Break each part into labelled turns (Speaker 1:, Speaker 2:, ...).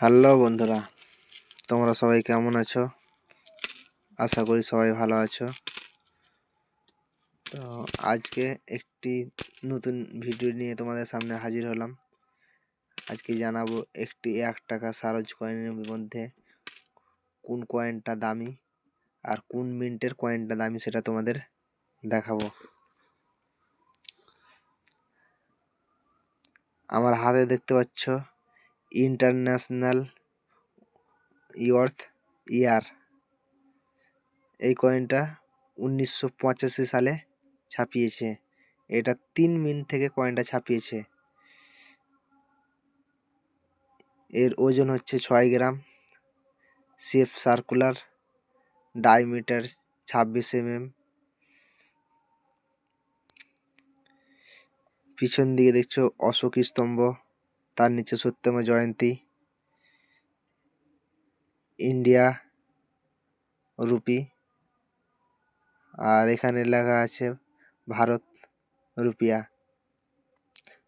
Speaker 1: Hello বন্ধুরা, তোমরা সবাই কেমন আছো? আশা করি সবাই ভালো আছো। তো আজকে একটি নতুন ভিডিও নিয়ে তোমাদের সামনে হাজির হলাম। আজকে জানাবো একটি 1 টাকা সারজ কয়েনের মধ্যে কোন কয়েনটা দামি আর কোন মিন্টের কয়েনটা দামি সেটা তোমাদের দেখাবো। আমার হাতে দেখতে পাচ্ছ ইন্টারন্যাশনাল ইয়র্থ ইয়ার। এই কয়েনটা 1985 সালে ছাপিয়েছে। এটা 3 মিনিট থেকে কয়েনটা ছাপিয়েছে। এর ওজন হচ্ছে 6 গ্রাম, শেপ সার্কুলার, ডায়ামিটার 26 mm। পিছন দিকে দেখছো অশোক স্তম্ভ, তার নিচে সত্যম জয়ন্তী, ইন্ডিয়া রুপি, আর এখানে লেখা আছে ভারত রুপিয়া,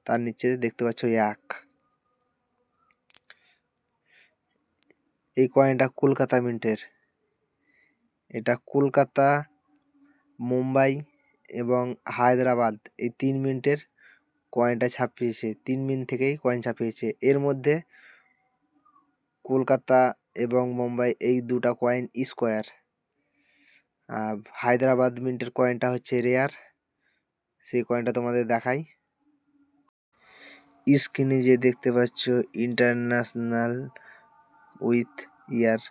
Speaker 1: তার নিচে দেখতে পাচ্ছ এক। এই কয়েনটা কলকাতা মিন্টের। এটা কলকাতা, মুম্বাই এবং হায়দ্রাবাদ এই 3 মিনিটের কয়েনটা ছাপিয়েছে। 3 মিনিট থেকেই কয়েন ছাপিয়েছে। এর মধ্যে কলকাতা এবং মুম্বাই এই দুটা কয়েন স্কোয়ার। হায়দ্রাবাদ মিন্টের কয়েনটা হচ্ছে রেয়ার। সেই কয়েনটা তোমাদের দেখাই। স্ক্রিনে যে দেখতে পাচ্ছ ইন্টারন্যাশনাল উইথ ইয়ার,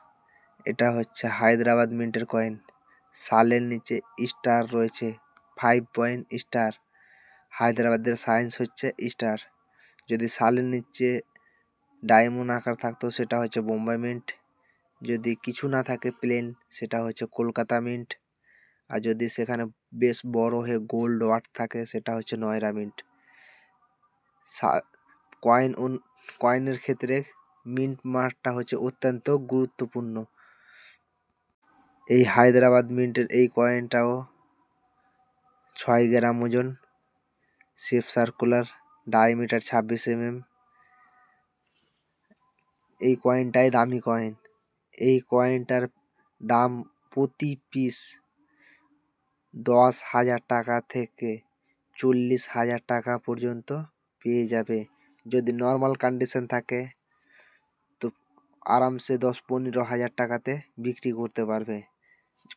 Speaker 1: এটা হচ্ছে হায়দ্রাবাদ মিন্টের কয়েন। সালের নিচে স্টার রয়েছে, 5 পয়েন্ট স্টার। হায়দ্রাবাদের সায়েন্স হচ্ছে স্টার। যদি সালের নিচে ডায়মন্ড আকার থাকতো সেটা হচ্ছে বোম্বাই মিন্ট। যদি কিছু না থাকে প্লেন, সেটা হচ্ছে কলকাতা মিন্ট। আর যদি সেখানে বেশ বড় হয়ে গোল্ড ওয়াট থাকে সেটা হচ্ছে নয়রা মিন্ট। কয়েনের ক্ষেত্রে মিন্ট মার্কটা হচ্ছে অত্যন্ত গুরুত্বপূর্ণ। এই হায়দ্রাবাদ মিন্টের এই কয়েনটাও 6 গ্রাম ওজন, শেপ সার্কুলার, ডায়ামিটার 26 mm। এই কয়েনটাই দামি কয়েন। এই কয়েনটার দাম প্রতি পিস 10,000 টাকা থেকে 40,000 টাকা পর্যন্ত পেয়ে যাবে। যদি নর্মাল কন্ডিশন থাকে তো আরামসে 10-15 হাজার টাকাতে বিক্রি করতে পারবে।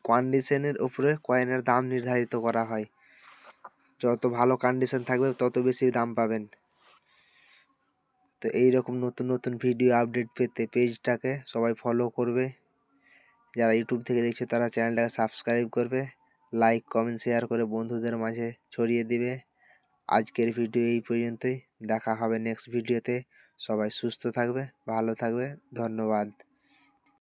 Speaker 1: কন্ডিশনের উপরে কয়েনের দাম নির্ধারিত করা হয়। যত ভালো কন্ডিশন থাকবে তত বেশি দাম পাবেন। তো এইরকম নতুন নতুন ভিডিও আপডেট পেতে পেজটাকে সবাই ফলো করবে। যারা ইউটিউব থেকে দেখছে তারা চ্যানেলটাকে সাবস্ক্রাইব করবে, লাইক কমেন্ট শেয়ার করে বন্ধুদের মাঝে ছড়িয়ে দিবে। আজকের ভিডিও এই পর্যন্তই। দেখা হবে নেক্সট ভিডিওতে। সবাই সুস্থ থাকবে, ভালো থাকবে। ধন্যবাদ।